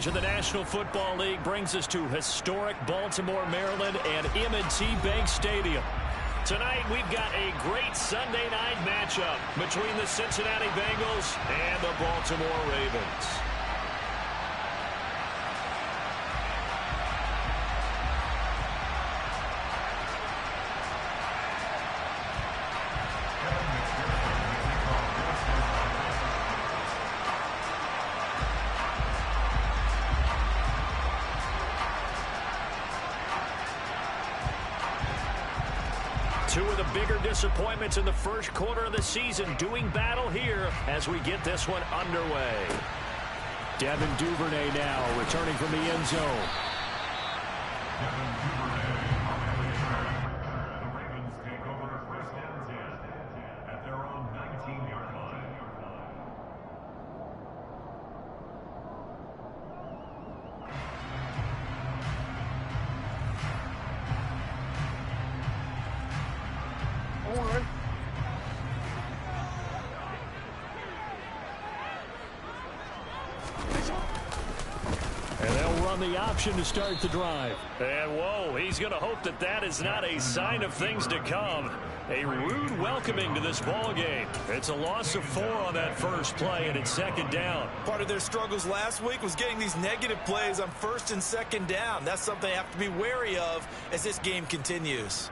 To the National Football League brings us to historic Baltimore, Maryland, and M&T Bank Stadium. Tonight, we've got a great Sunday night matchup between the Cincinnati Bengals and the Baltimore Ravens. Two of the bigger disappointments in the first quarter of the season doing battle here as we get this one underway. Devin Duvernay now returning from the end zone. Devin Duvernay on the return. The Ravens take over first and 10 at their own 19-yard line. And they'll run the option to start the drive. And whoa, he's going to hope that that is not a sign of things to come. A rude welcoming to this ball game. It's a loss of 4 on that first play, and it's second down. Part of their struggles last week was getting these negative plays on first and second down. That's something they have to be wary of as this game continues.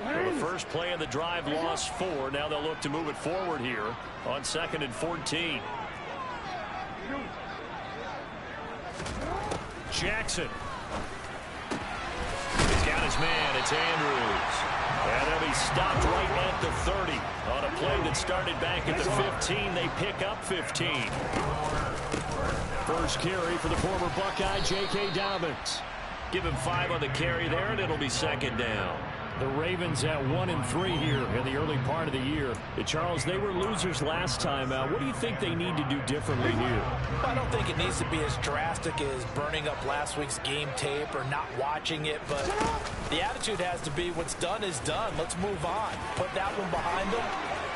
Well, the first play of the drive lost 4. Now they'll look to move it forward here on 2nd and 14. Jackson. He's got his man. It's Andrews. And they'll be stopped right at the 30. On a play that started back at the 15, they pick up 15. First carry for the former Buckeye, J.K. Dobbins. Give him 5 on the carry there, and it'll be second down. The Ravens at 1-3 here in the early part of the year. Charles, they were losers last time out. What do you think they need to do differently here? I don't think it needs to be as drastic as burning up last week's game tape or not watching it, but the attitude has to be what's done is done. Let's move on. Put that one behind them,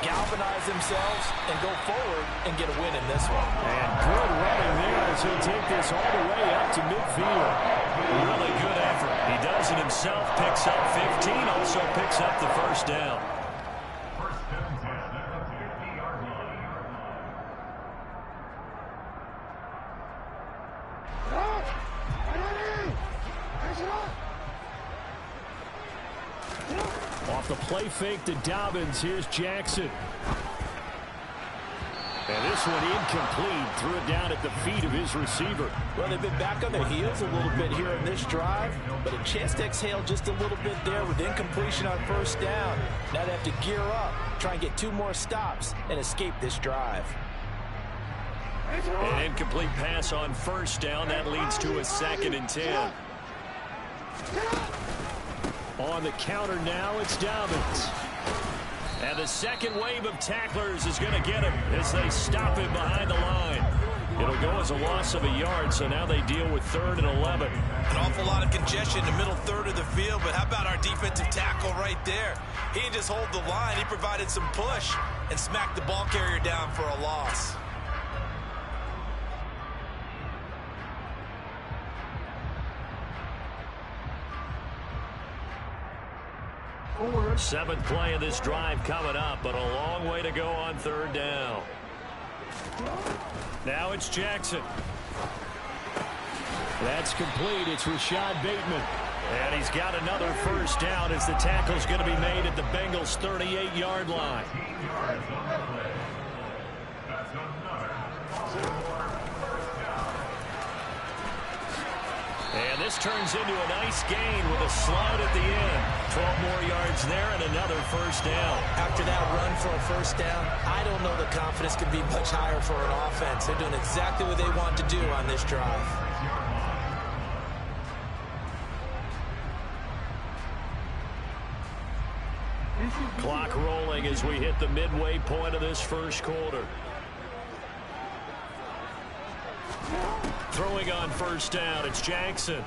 galvanize themselves, and go forward and get a win in this one. And good running there as he'll take this all the way up to midfield. Really good effort. He does it himself, picks up 15, also picks up the first down. First and 10 at the 50-yard line. Off the play fake to Dobbins, here's Jackson. And this one incomplete. Threw it down at the feet of his receiver. Well, they've been back on their heels a little bit here in this drive, but a chance to exhale just a little bit there with incompletion on first down. Now they have to gear up, try and get 2 more stops, and escape this drive. An incomplete pass on first down. That leads to a 2nd and 10. On the counter now, it's Dobbins. And the second wave of tacklers is going to get him as they stop him behind the line. It'll go as a loss of a yard, so now they deal with 3rd and 11. An awful lot of congestion in the middle third of the field, but how about our defensive tackle right there? He didn't just hold the line. He provided some push and smacked the ball carrier down for a loss. Seventh play of this drive coming up, but a long way to go on 3rd down. Now it's Jackson. That's complete. It's Rashad Bateman. And he's got another first down as the tackle's going to be made at the Bengals' 38-yard line. And this turns into a nice gain with a slide at the end. 12 more yards there and another first down. After that run for a first down, I don't know the confidence can be much higher for an offense. They're doing exactly what they want to do on this drive. Clock rolling as we hit the midway point of this first quarter. Throwing on first down, it's Jackson.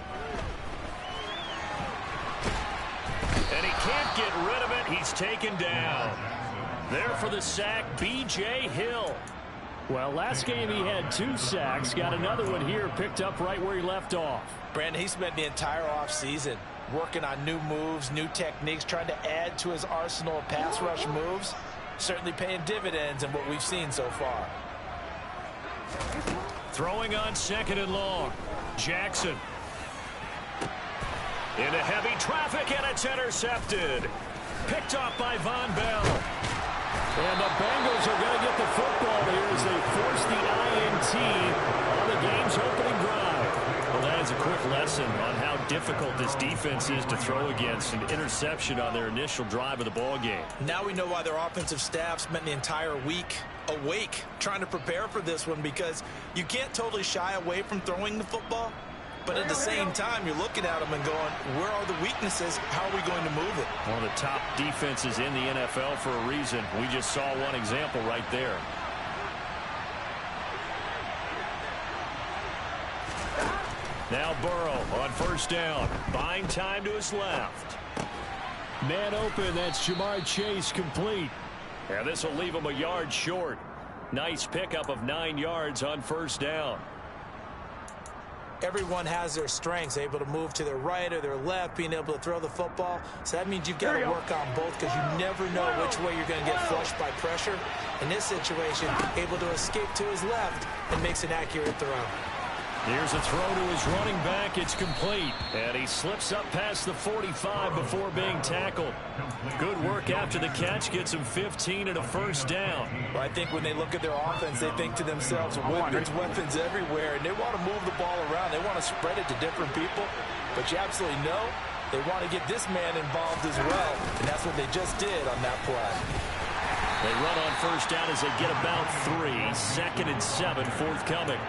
And he can't get rid of it. He's taken down. There for the sack, B.J. Hill. Well, last game he had 2 sacks. Got another one here, picked up right where he left off. Brandon, he spent the entire offseason working on new moves, new techniques, trying to add to his arsenal of pass rush moves. Certainly paying dividends in what we've seen so far. Throwing on 2nd and long. Jackson. Into heavy traffic, and it's intercepted. Picked off by Von Bell. And the Bengals are going to get the football here as they force the INT on the game's opening drive. Well, that is a quick lesson on how difficult this defense is to throw against. An interception on their initial drive of the ball game. Now we know why their offensive staff spent the entire week awake trying to prepare for this one, because you can't totally shy away from throwing the football, but at the same time you're looking at them and going, where are the weaknesses? How are we going to move it? One of the top defenses in the NFL for a reason. We just saw one example right there. Now Burrow on 1st down. Buying time to his left. Man open, that's Jamar Chase complete. And this will leave him a yard short. Nice pickup of 9 yards on 1st down. Everyone has their strengths, able to move to their right or their left, being able to throw the football. So that means you've got to work on both, because you never know which way you're going to get flushed by pressure. In this situation, able to escape to his left and makes an accurate throw. Here's a throw to his running back. It's complete. And he slips up past the 45 before being tackled. Good work after the catch. Gets him 15 and a 1st down. Well, I think when they look at their offense, they think to themselves, weapons everywhere, and they want to move the ball around. They want to spread it to different people. But you absolutely know they want to get this man involved as well, and that's what they just did on that play. They run on 1st down as they get about 3. 2nd and 7 forthcoming.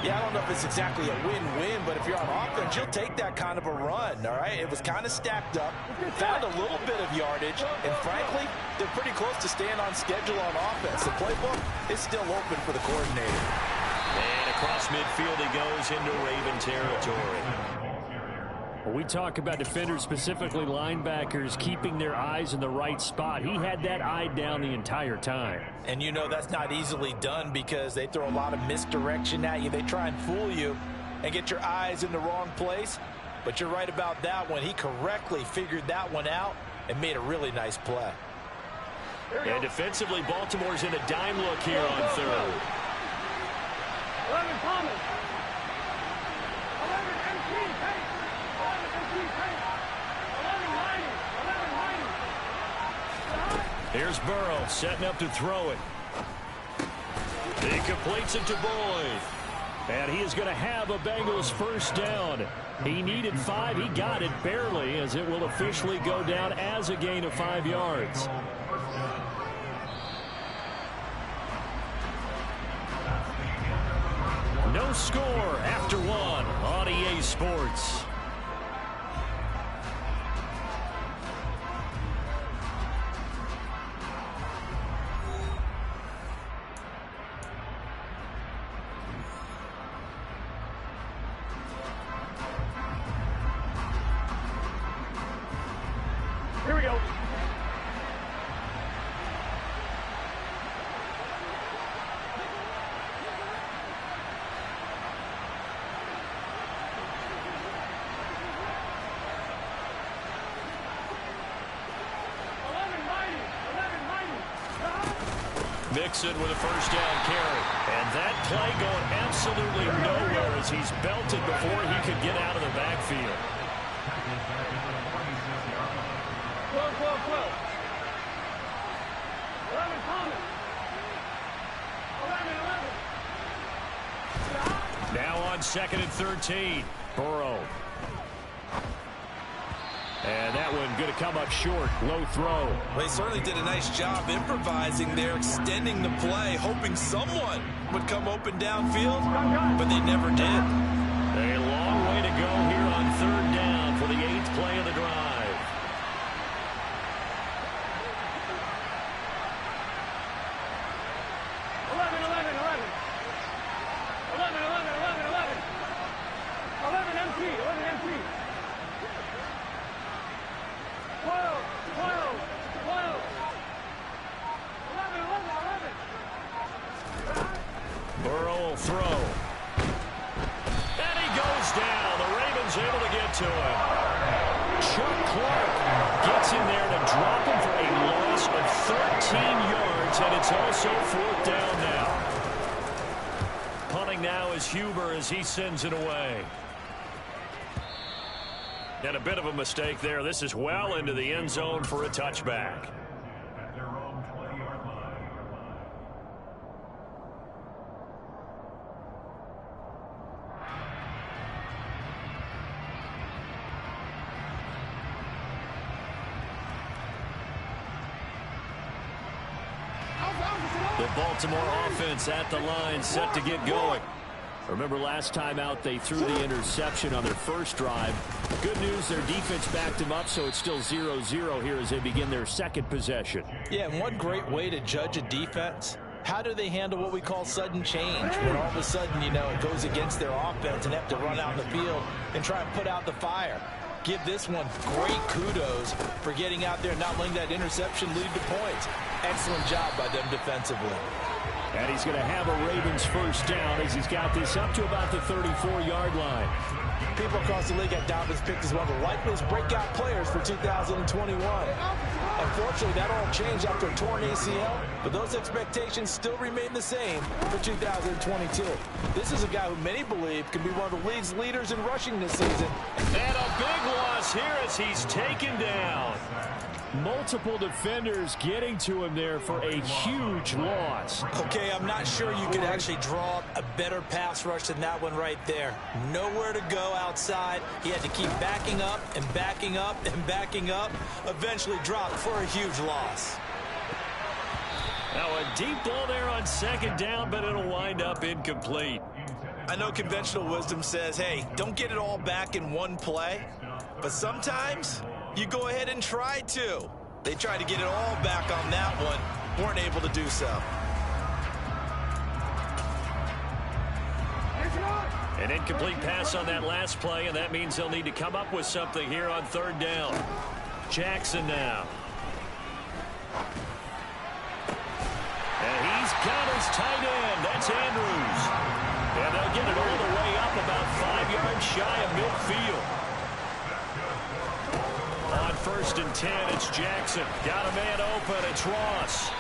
Yeah, I don't know if it's exactly a win-win, but if you're on offense, you'll take that kind of a run, all right? It was kind of stacked up, found a little bit of yardage, and frankly, they're pretty close to staying on schedule on offense. The playbook is still open for the coordinator. And across midfield he goes into Raven territory. When we talk about defenders, specifically linebackers, keeping their eyes in the right spot, he had that eye down the entire time. And you know that's not easily done, because they throw a lot of misdirection at you. They try and fool you and get your eyes in the wrong place. But you're right about that one. He correctly figured that one out and made a really nice play. And defensively, Baltimore's in a dime look here on 3rd. 11 Thomas. 11 MC. 11 MC. 11 Liney. 11 Liney. Here's Burrow setting up to throw it. He completes it to Boyd. And he is going to have a Bengals 1st down. He needed 5. He got it barely, as it will officially go down as a gain of 5 yards. No score after 1 on EA Sports. Here we go. Mixon with a 1st down carry. And that play going absolutely nowhere as he's belted before he could get out of the backfield. 12, 12, 12. 11 Thomas. 11, 11. Now on 2nd and 13. Burrow. And that one going to come up short. Low throw. Well, they certainly did a nice job improvising there, extending the play, hoping someone would come open downfield, but they never did. A long way to go here on 3rd down for the 8th play of the drive. will throw. And he goes down. The Ravens able to get to him. Chuck Clark gets in there to drop him for a loss of 13 yards, and it's also 4th down now. Punting now is Huber as he sends it away. And a bit of a mistake there. This is well into the end zone for a touchback. At their own 20-yard line. The Baltimore offense at the line, set to get going. Remember last time out they threw the interception on their first drive. Good news, their defense backed them up, so it's still 0-0 here as they begin their second possession. Yeah, and one great way to judge a defense. How do they handle what we call sudden change? When all of a sudden, you know, it goes against their offense and have to run out in the field and try and put out the fire. Give this one great kudos for getting out there and not letting that interception lead to points. Excellent job by them defensively. And he's going to have a Ravens first down as he's got this up to about the 34-yard line. People across the league have Dobbins picked as one of the likeliest breakout players for 2021. Unfortunately, that all changed after a torn ACL, but those expectations still remain the same for 2022. This is a guy who many believe can be one of the league's leaders in rushing this season. And a big loss here as he's taken down. Multiple defenders getting to him there for a huge loss. Okay, I'm not sure you could actually draw up a better pass rush than that one right there. Nowhere to go outside. He had to keep backing up and backing up and backing up. Eventually dropped for a huge loss. Now a deep ball there on second down, but it'll wind up incomplete. I know conventional wisdom says, hey, don't get it all back in one play. But sometimes you go ahead and try to. They tried to get it all back on that one. Weren't able to do so. An incomplete pass on that last play, and that means they'll need to come up with something here on third down. Jackson now. And he's got his tight end. That's Andrews. And they'll get it all the way up about 5 yards shy of midfield. On 1st and 10, it's Jackson. Got a man open. It's Ross.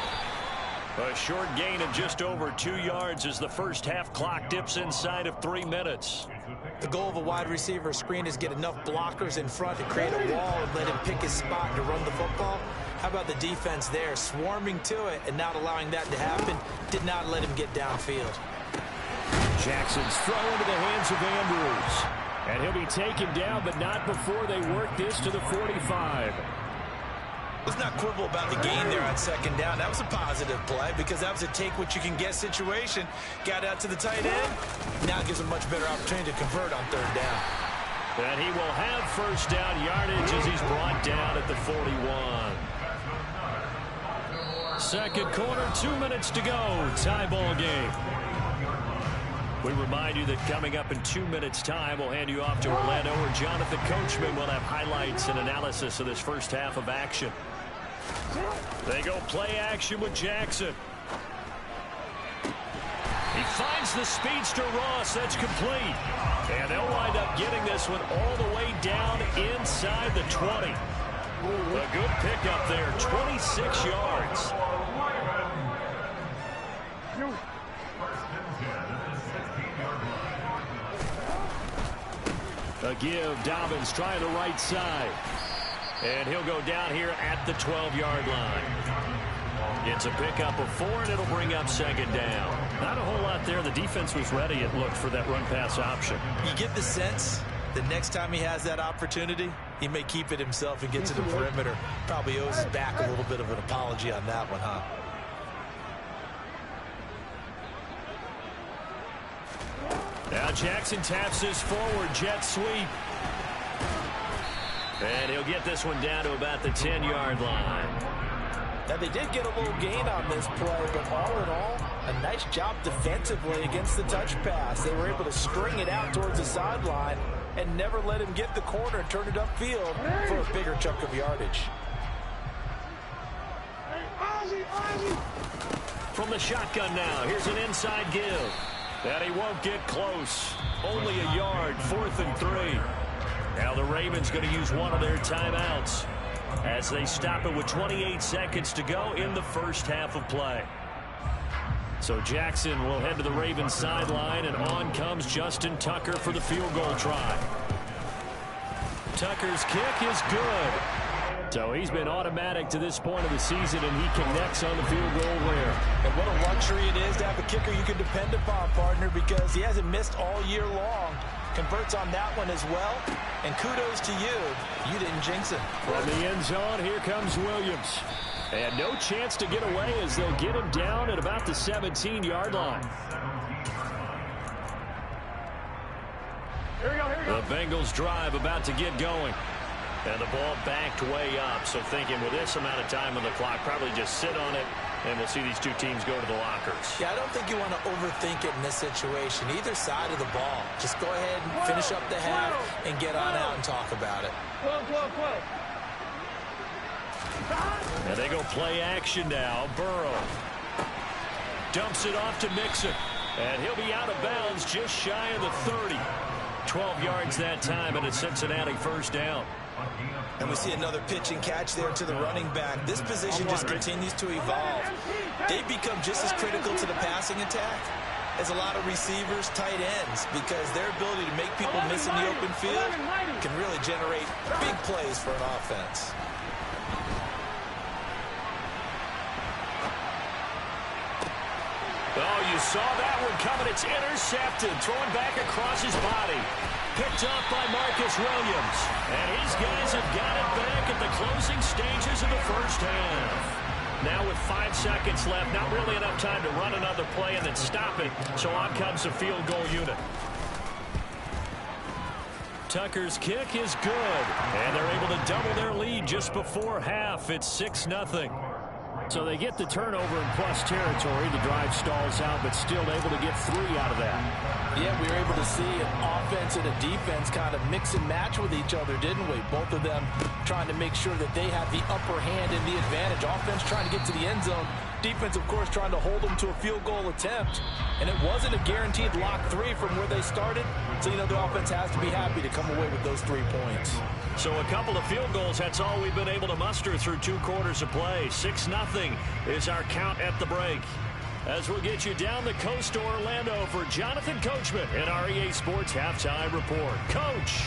A short gain of just over 2 yards as the first half clock dips inside of 3 minutes. The goal of a wide receiver screen is get enough blockers in front to create a wall and let him pick his spot to run the football. How about the defense there, swarming to it and not allowing that to happen? Did not let him get downfield. Jackson's throw into the hands of Andrews. And he'll be taken down, but not before they work this to the 45. Let's not quibble about the gain there on second down. That was a positive play because that was a take-what-you-can-get situation. Got out to the tight end. Now gives a much better opportunity to convert on third down. And he will have first down yardage as he's brought down at the 41. Second quarter, 2 minutes to go. Tie ball game. We remind you that coming up in 2 minutes' time, we'll hand you off to Orlando, where Jonathan Coachman will have highlights and analysis of this first half of action. They go play action with Jackson. He finds the speedster Ross. That's complete. And they'll wind up getting this one all the way down inside the 20. A good pickup there, 26 yards. A give, Dobbins trying the right side. And he'll go down here at the 12-yard line. It's a pickup of 4, and it'll bring up second down. Not a whole lot there. The defense was ready, it looked, for that run-pass option. You get the sense the next time he has that opportunity, he may keep it himself and get to the perimeter. Probably owes his back a little bit of an apology on that one, huh? Now Jackson taps this forward jet sweep. And he'll get this one down to about the 10-yard line. Now they did get a little gain on this play, but all in all, a nice job defensively against the touch pass. They were able to string it out towards the sideline and never let him get the corner and turn it upfield for a bigger chunk of yardage. From the shotgun now, here's an inside give. And he won't get close. Only a yard, 4th and 3. Now the Ravens going to use one of their timeouts as they stop it with 28 seconds to go in the first half of play. So Jackson will head to the Ravens sideline, and on comes Justin Tucker for the field goal try. Tucker's kick is good. So he's been automatic to this point of the season, and he connects on the field goal there. And what a luxury it is to have a kicker you can depend upon, partner, because he hasn't missed all year long. Converts on that one as well. And kudos to you. You didn't jinx it. From the end zone, here comes Williams. And no chance to get away as they'll get him down at about the 17-yard line. Here we go, here we go. The Bengals drive about to get going. And the ball backed way up. So thinking with this amount of time on the clock, probably just sit on it, and we'll see these two teams go to the lockers. Yeah, I don't think you want to overthink it in this situation. Either side of the ball. Just go ahead and finish up the half and get on out and talk about it. Whoa. And they go play action now. Burrow dumps it off to Mixon. And he'll be out of bounds just shy of the 30. 12 yards that time, and a Cincinnati first down. And we see another pitch and catch there to the running back. This position just continues to evolve. They've become just as critical to the passing attack as a lot of receivers, tight ends, because their ability to make people miss in the open field can really generate big plays for an offense. Oh, you saw that one coming. It's intercepted. Throwing back across his body. Picked up by Marcus Williams. And his guys have got it back at the closing stages of the first half. Now with 5 seconds left, not really enough time to run another play and then stop it. So on comes the field goal unit. Tucker's kick is good. And they're able to double their lead just before half. It's 6-0. So they get the turnover in plus territory. The drive stalls out, but still able to get 3 out of that. Yeah, we were able to see an offense and a defense kind of mix and match with each other, didn't we? Both of them trying to make sure that they have the upper hand and the advantage. Offense trying to get to the end zone. Defense, of course, trying to hold them to a field goal attempt. And it wasn't a guaranteed lock 3 from where they started. So, you know, the offense has to be happy to come away with those 3 points. So a couple of field goals, that's all we've been able to muster through 2 quarters of play. 6-0 is our count at the break. As we'll get you down the coast to Orlando for Jonathan Coachman and our EA Sports Halftime Report. Coach.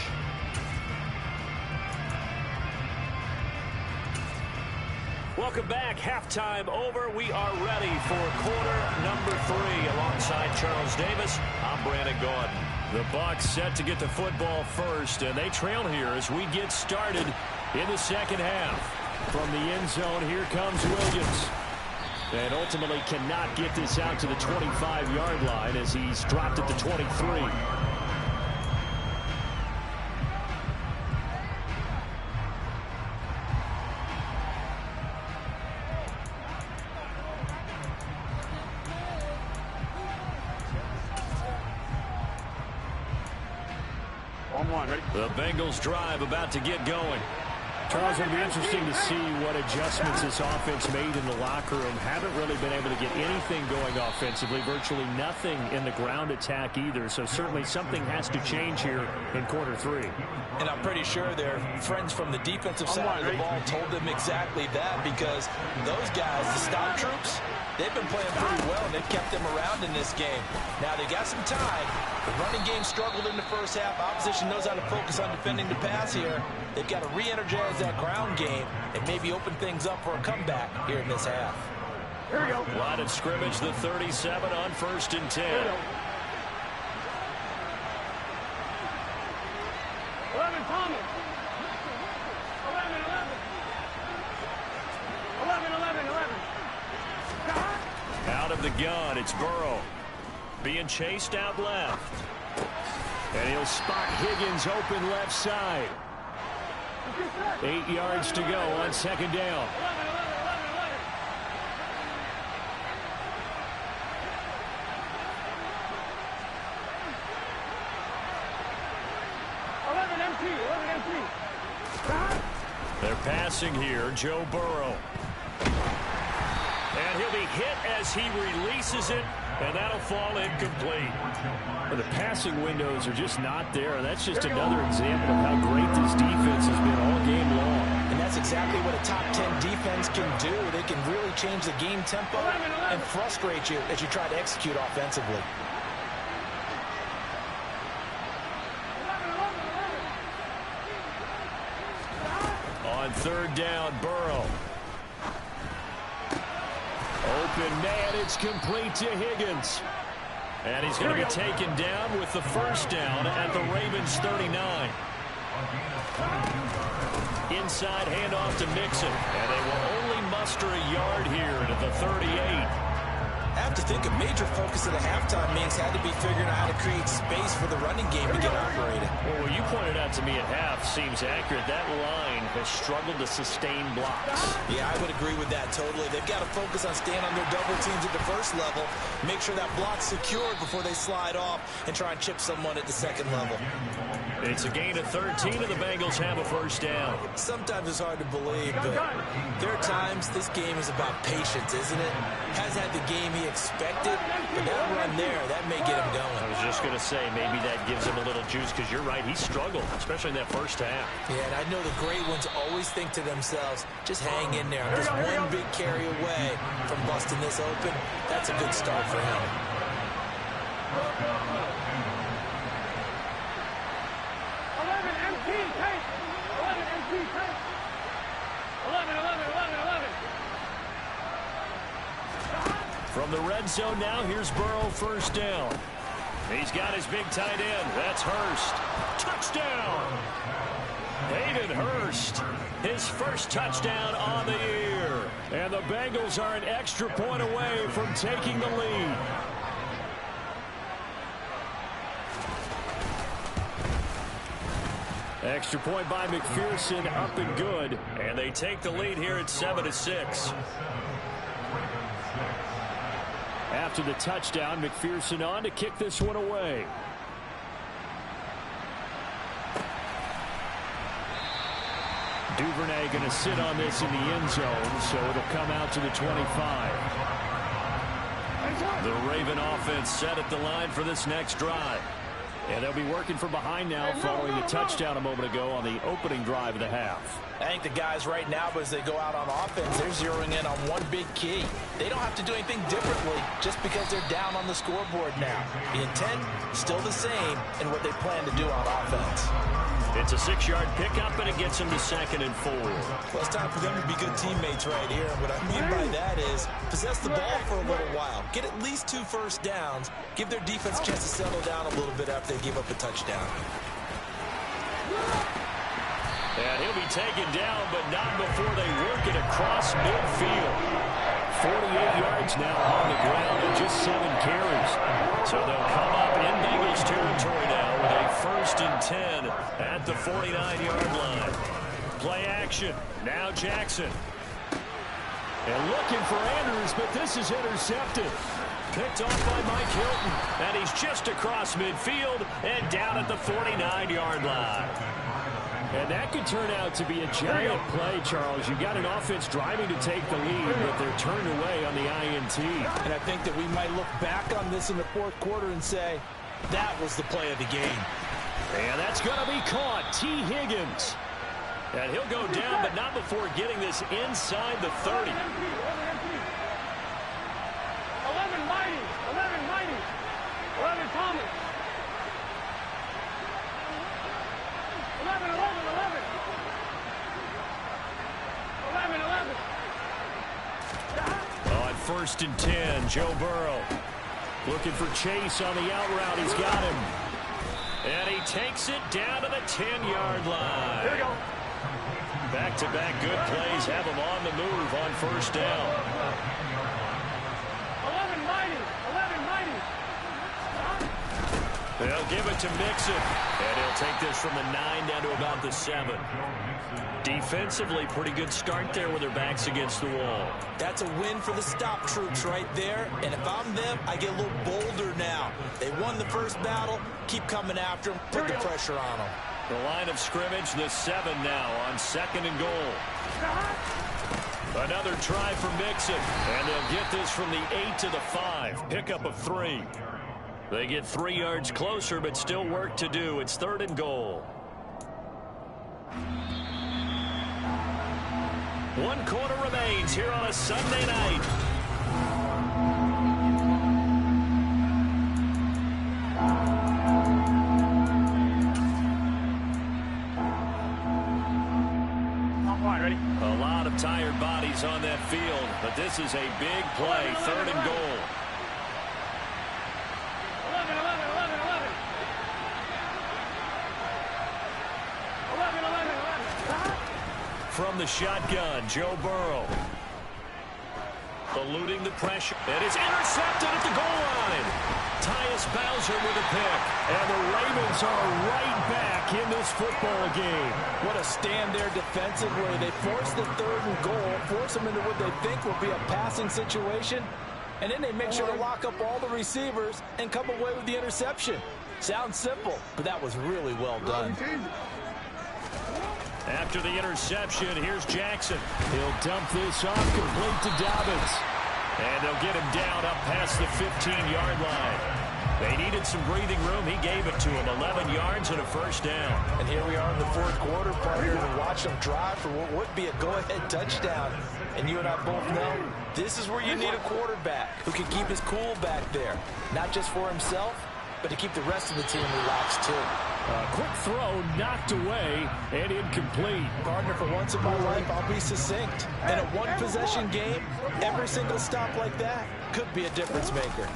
Welcome back. Halftime over. We are ready for quarter number 3 alongside Charles Davis. I'm Brandon Gaudin. The Bucs set to get the football first, and they trail here as we get started in the second half. From the end zone, here comes Williams. And ultimately cannot get this out to the 25-yard line as he's dropped at the 23. The Bengals drive about to get going. Charles, it'll be interesting to see what adjustments this offense made in the locker room. Haven't really been able to get anything going offensively. Virtually nothing in the ground attack either. So certainly something has to change here in quarter 3. And I'm pretty sure their friends from the defensive side of the ball told them exactly that, because those guys, the stop troops, they've been playing pretty well, and they've kept them around in this game. Now, they got some time. The running game struggled in the first half. Opposition knows how to focus on defending the pass here. They've got to re-energize that ground game and maybe open things up for a comeback here in this half. Here we go. Line of scrimmage, the 37 on 1st and 10. 11, Thomas. 11. Out of the gun, it's Burrow. Being chased out left. And he'll spot Higgins open left side. 8 yards to go on 2nd down. 11 MT. They're passing here, Joe Burrow. And he'll be hit as he releases it And that'll fall incomplete. But the passing windows are just not there. And that's just another example of how great this defense has been all game long. And that's exactly what a top 10 defense can do. They can really change the game tempo and frustrate you as you try to execute offensively. On third down, Burrow. Open man, it's complete to Higgins. And he's going to be taken down with the first down at the Ravens 39. Inside handoff to Mixon. And they will only muster a yard here to the 38. I have to think a major focus of the halftime means had to be figuring out how to create space for the running game to get operated. Well, what you pointed out to me at half seems accurate. That line has struggled to sustain blocks. Yeah, I would agree with that totally. They've got to focus on staying on their double teams at the first level, make sure that block's secured before they slide off and try and chip someone at the second level. It's a gain of 13, and the Bengals have a first down. Sometimes it's hard to believe, but there are times this game is about patience, isn't it? Has had the game he expected, but that run there, that may get him going. I was just going to say, maybe that gives him a little juice, because you're right, he struggled, especially in that first half. Yeah, and I know the great ones always think to themselves, just hang in there. I'm just one big carry away from busting this open. That's a good start for him. 11 MT, take. 11 MT, take. 11, 11, 11, 11. From the red zone now, here's Burrow, first down. He's got his big tight end. That's Hurst. Touchdown! Hayden Hurst, his first touchdown on the year. And the Bengals are an extra point away from taking the lead. Extra point by McPherson, up and good. And they take the lead here at 7-6. After the touchdown, McPherson on to kick this one away. Duvernay going to sit on this in the end zone, so it'll come out to the 25. The Raven offense set at the line for this next drive. And they'll be working from behind now following the touchdown a moment ago on the opening drive of the half. I think the guys right now, as they go out on offense, they're zeroing in on one big key. They don't have to do anything differently just because they're down on the scoreboard now. The intent is still the same in what they plan to do on offense. It's a 6-yard pickup, and it gets them to 2nd and 4. Well, it's time for them to be good teammates right here. And what I mean by that is possess the ball for a little while. Get at least 2 first downs. Give their defense a chance to settle down a little bit after they give up a touchdown. And he'll be taken down, but not before they work it across midfield. 48 yards now on the ground and just 7 carries. So they'll come up in Bengals territory now with a 1st and 10 at the 49-yard line. Play action. Now Jackson. And looking for Andrews, but this is intercepted. Picked off by Mike Hilton. And he's just across midfield and down at the 49-yard line. And that could turn out to be a giant play, Charles. You've got an offense driving to take the lead, but they're turned away on the INT. And I think that we might look back on this in the 4th quarter and say, that was the play of the game. And that's going to be caught. T. Higgins. And he'll go down, but not before getting this inside the 30. 11 Mighty. 11 Mighty. 11 Thomas. 11, 11, 11. 11, 11. On 1st and 10, Joe Burrow. Looking for Chase on the out route. He's got him. And he takes it down to the 10-yard line. Here we go. Back-to-back good plays have him on the move on 1st down. 11 Mighty. 11 Mighty. They'll give it to Mixon. And he'll take this from the 9 down to about the 7. Defensively, pretty good start there with their backs against the wall. That's a win for the stop troops right there. And if I'm them, I get a little bolder now. They won the first battle. Keep coming after them. Put the pressure on them. The line of scrimmage, the 7 now on 2nd and goal. Another try for Mixon, and they'll get this from the 8 to the 5. Pickup of 3. They get 3 yards closer, but still work to do. It's 3rd and goal. 1 quarter remains here on a Sunday night. Ready? A lot of tired bodies on that field, but this is a big play. 3rd and goal. 11, 11, 11, 11. 11, 11, 11. From the shotgun, Joe Burrow. Eluding the pressure. It is intercepted at the goal line. Tyus Bowser with a pick. And the Ravens are right back in this football game. What a stand there defensively. They force the 3rd and goal, force them into what they think will be a passing situation, and then they make sure to lock up all the receivers and come away with the interception. Sounds simple, but that was really well done. After the interception, here's Jackson. He'll dump this off complete to Dobbins. And they'll get him down up past the 15-yard line. They needed some breathing room. He gave it to him. 11 yards and a 1st down. And here we are in the 4th quarter, partner, to watch them drive for what would be a go-ahead touchdown. And you and I both know this is where you need a quarterback who can keep his cool back there. Not just for himself, but to keep the rest of the team relaxed, too. A quick throw knocked away and incomplete. Partner, for once in my life, I'll be succinct. In a one-possession game, every single stop like that could be a difference maker.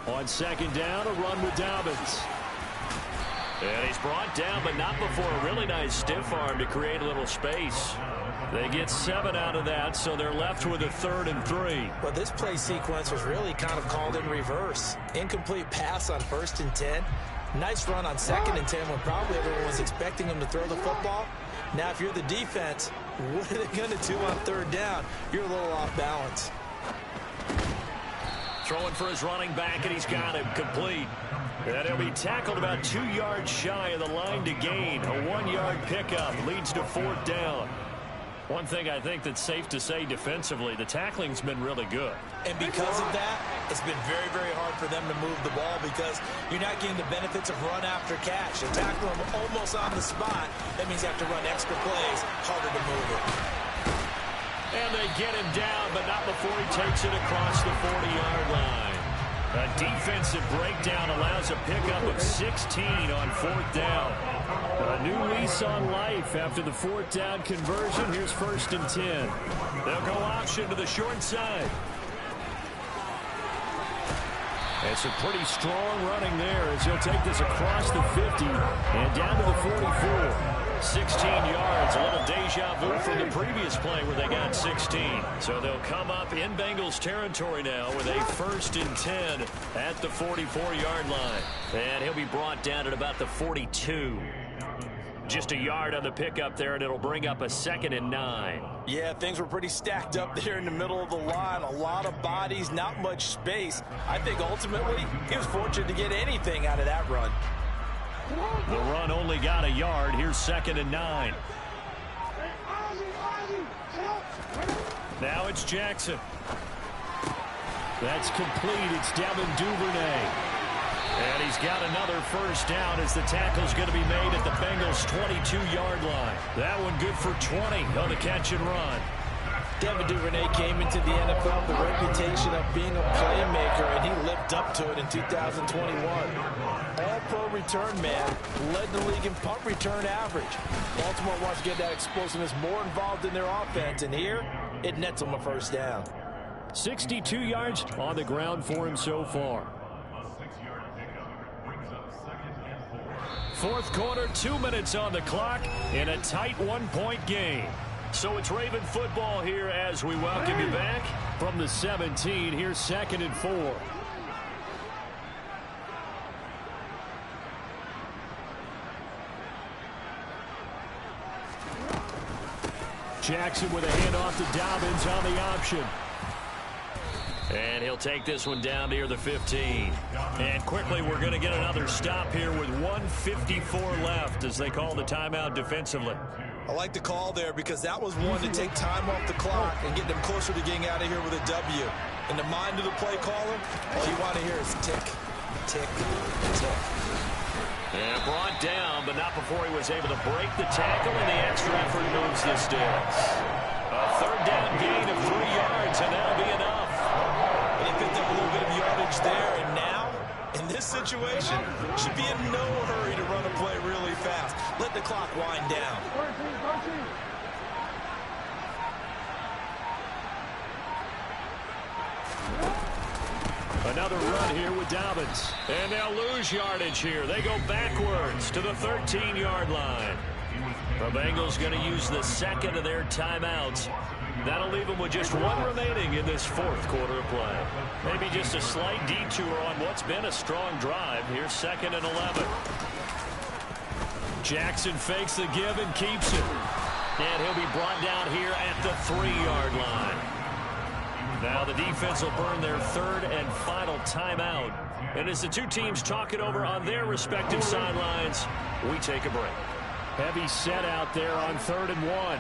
On 2nd down, a run with Dobbins. And he's brought down, but not before a really nice stiff arm to create a little space. They get 7 out of that, so they're left with a 3rd and 3. Well, this play sequence was really kind of called in reverse. Incomplete pass on 1st and 10. Nice run on 2nd and 10 when probably everyone was expecting him to throw the football. Now, if you're the defense, what are they going to do on 3rd down? You're a little off balance. Throwing for his running back, and he's got him complete. And he'll be tackled about 2 yards shy of the line to gain. A 1-yard pickup leads to 4th down. One thing I think that's safe to say defensively, the tackling's been really good. And because of that, it's been very, very hard for them to move the ball because you're not getting the benefits of run after catch. You tackle them almost on the spot. That means you have to run extra plays, harder to move it. And they get him down, but not before he takes it across the 40-yard line. A defensive breakdown allows a pickup of 16 on 4th down. A new lease on life after the 4th down conversion. Here's 1st and 10. They'll go option to the short side. And some pretty strong running there as he'll take this across the 50 and down to the 44. 16 yards, a little deja vu from the previous play where they got 16. So they'll come up in Bengals territory now with a 1st and 10 at the 44-yard line. And he'll be brought down at about the 42. Just a yard on the pickup there, and it'll bring up a 2nd and 9. Yeah, things were pretty stacked up there in the middle of the line. A lot of bodies, not much space. I think ultimately he was fortunate to get anything out of that run. The run only got a yard. Here's 2nd and 9. Now it's Jackson. That's complete. It's Devin Duvernay. And he's got another 1st down as the tackle's going to be made at the Bengals' 22-yard line. That one good for 20 on the catch and run. Devin Duvernay came into the NFL with the reputation of being a playmaker, and he lived up to it in 2021. All-pro return man, led the league in punt return average. Baltimore wants to get that explosiveness more involved in their offense, and here it nets them a 1st down. 62 yards on the ground for him so far. 4th quarter, 2 minutes on the clock in a tight 1-point game. So it's Raven football here as we welcome you back from the 17. Here's 2nd and 4. Jackson with a handoff to Dobbins on the option. And he'll take this one down near the 15. And quickly, we're going to get another stop here with 1:54 left as they call the timeout defensively. I like the call there because that was one to take time off the clock and get them closer to getting out of here with a W. In the mind of the play caller, all you want to hear is tick, tick, tick. And brought down, but not before he was able to break the tackle, and the extra effort moves the sticks. A third down gain of 3 yards, and that'll be enough. And he picked up a little bit of yardage there, and now, in this situation, should be in no hurry to run a play really fast. Let the clock wind down. 13. Another run here with Dobbins. And they'll lose yardage here. They go backwards to the 13-yard line. The Bengals going to use the second of their timeouts. That'll leave them with just one remaining in this fourth quarter of play. Maybe just a slight detour on what's been a strong drive. Here's 2nd and 11. Jackson fakes the give and keeps it. And he'll be brought down here at the 3-yard line. Now the defense will burn their third and final timeout. And as the two teams talk it over on their respective sidelines, we take a break. Heavy set out there on 3rd and 1.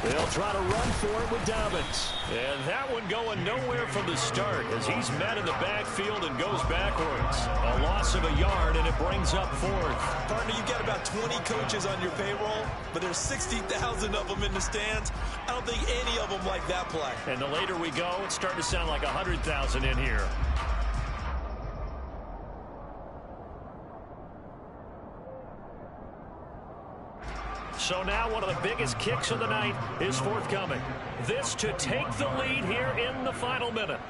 They'll try to run for it with Dobbins. And that one going nowhere from the start as he's met in the backfield and goes backwards. A loss of a yard, and it brings up 4th. Partner, you've got about 20 coaches on your payroll, but there's 60,000 of them in the stands. I don't think any of them like that play. And the later we go, it's starting to sound like 100,000 in here. So now one of the biggest kicks of the night is forthcoming. This to take the lead here in the final minute.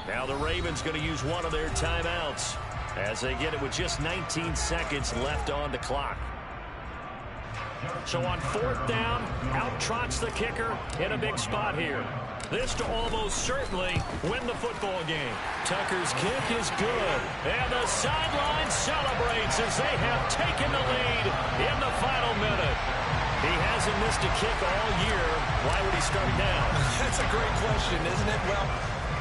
Now the Ravens going to use one of their timeouts as they get it with just 19 seconds left on the clock. So on 4th down, out trots the kicker in a big spot here. This to almost certainly win the football game. Tucker's kick is good. And the sideline celebrates as they have taken the lead in the final minute. He hasn't missed a kick all year. Why would he start now? That's a great question, isn't it? Well,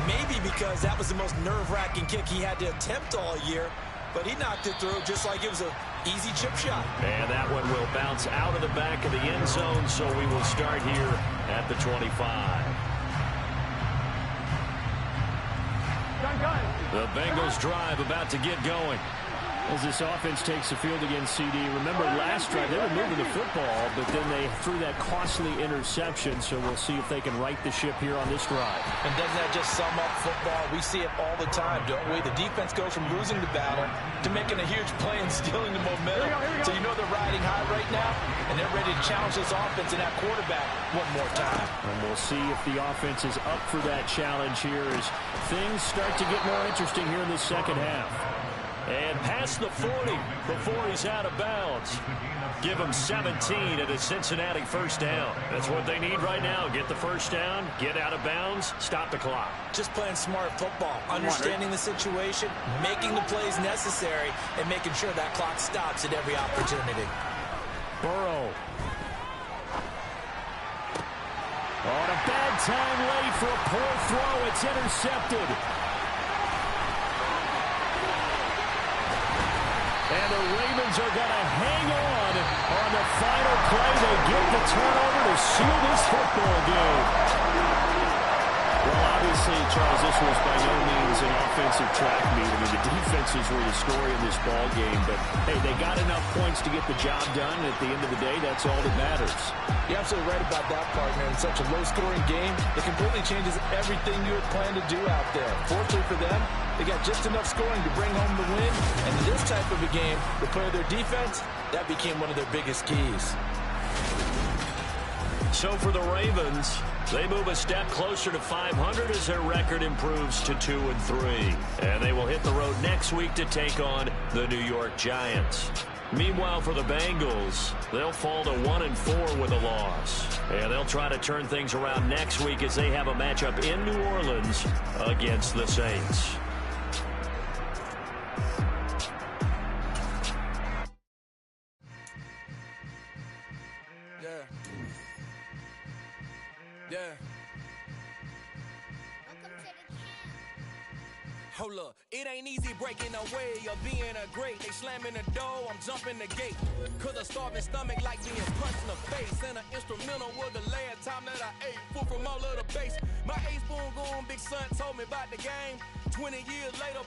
maybe because that was the most nerve-wracking kick he had to attempt all year. But he knocked it through just like it was an easy chip shot. And that one will bounce out of the back of the end zone, so we will start here at the 25. The Bengals drive about to get going. As this offense takes the field against CD, remember last drive they were moving the football, but then they threw that costly interception, so we'll see if they can right the ship here on this drive. And doesn't that just sum up football? We see it all the time, don't we? The defense goes from losing the battle to making a huge play and stealing the momentum. So you know they're riding high right now, and they're ready to challenge this offense and that quarterback one more time. And we'll see if the offense is up for that challenge here as things start to get more interesting here in the second half. And past the 40 before he's out of bounds. Give him 17 at a Cincinnati first down. That's what they need right now. Get the first down, get out of bounds, stop the clock. Just playing smart football, understanding the situation, making the plays necessary, and making sure that clock stops at every opportunity. Burrow. On a bad time late for a poor throw. It's intercepted. And the Ravens are going to hang on the final play. They get the turnover to seal this football game. Well, obviously, Charles, this was by no means an offensive track meet. I mean, the defenses were the story of this ball game. But, hey, they got enough points to get the job done. And at the end of the day, that's all that matters. You're absolutely right about that, partner. In such a low-scoring game, it completely changes everything you had planned to do out there. Fortunately for them, they got just enough scoring to bring home the win. And in this type of a game, the play of their defense, that became one of their biggest keys. So for the Ravens, they move a step closer to 500 as their record improves to 2-3. And they will hit the road next week to take on the New York Giants. Meanwhile, for the Bengals, they'll fall to 1-4 with a loss. And they'll try to turn things around next week as they have a matchup in New Orleans against the Saints. Hold up, it ain't easy breaking away of being a great. They slamming the door, I'm jumping the gate. Cause a starving stomach like being punched in the face. And an instrumental was the last time that I ate food from all of the base. My ace boom goon, big son told me about the game. 20 years later,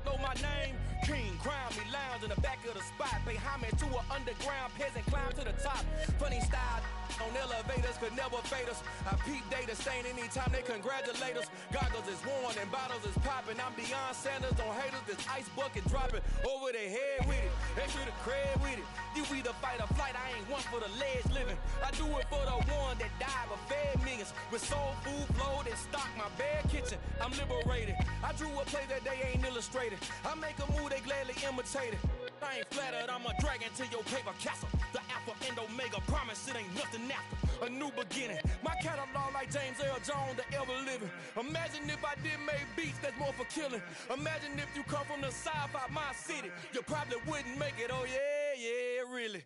know my name. King, crown me, lounge in the back of the spot. Pay homage to an underground peasant, climb to the top. Funny style on elevators could never fade us. I peep data stain anytime they congratulate us. Goggles is worn and bottles is popping. I'm Deion Sanders on haters, this ice bucket dropping over their head with it. Extra the cred with it. You either fight or flight, I ain't one for the ledge living. I do it for the one that died but fed millions. With soul food flowed and stock my bare kitchen. I'm liberated. I drew a play that they ain't illustrated. I make a move, they gladly imitate it. I ain't flattered, I'm a dragon to your paper castle. The Alpha and Omega, promise it ain't nothing after. A new beginning. My catalog like James Earl Jones, the ever living. Imagine if I did make beats that's more for killing. Imagine if you come from the south out my city. You probably wouldn't make it, oh yeah, really.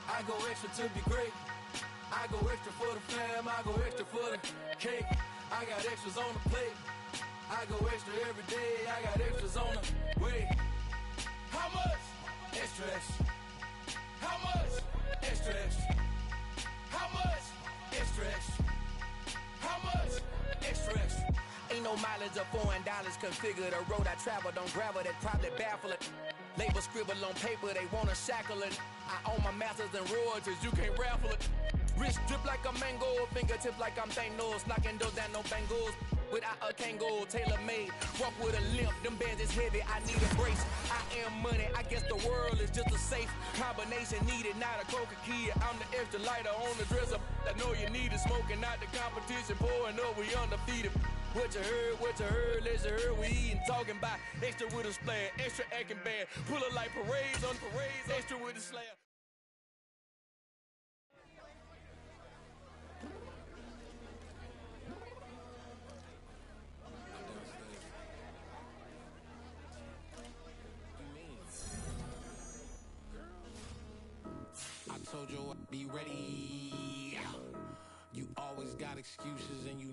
I go extra to be great. I go extra for the fam, I go extra for the cake. I got extras on the plate. I go extra every day, I got extras on the way. How much? Extra, extra. How much? Extra, extra. How much? Extra, extra. How much? Extra, extra. Ain't no mileage of $4 configure the road I travel. Don't gravel that probably baffle it. Label scribble on paper, they wanna shackle it. I own my masters and royalties, you can't raffle it. Wrist drip like a mango, fingertip like I'm Thanos. Knocking those down, no bangles. Without a Kango, tailor-made. Walk with a limp, them bands is heavy, I need a brace. I am money, I guess the world is just a safe combination needed, not a coca key. I'm the extra lighter on the dresser. I know you need it, smoking out the competition, pouring up, we undefeated. What you heard, let's heard, we eating, talking about extra with a splash, extra acting bad. Pull it like parades on parades, extra with a slab. I told you I'd be ready. You always got excuses and you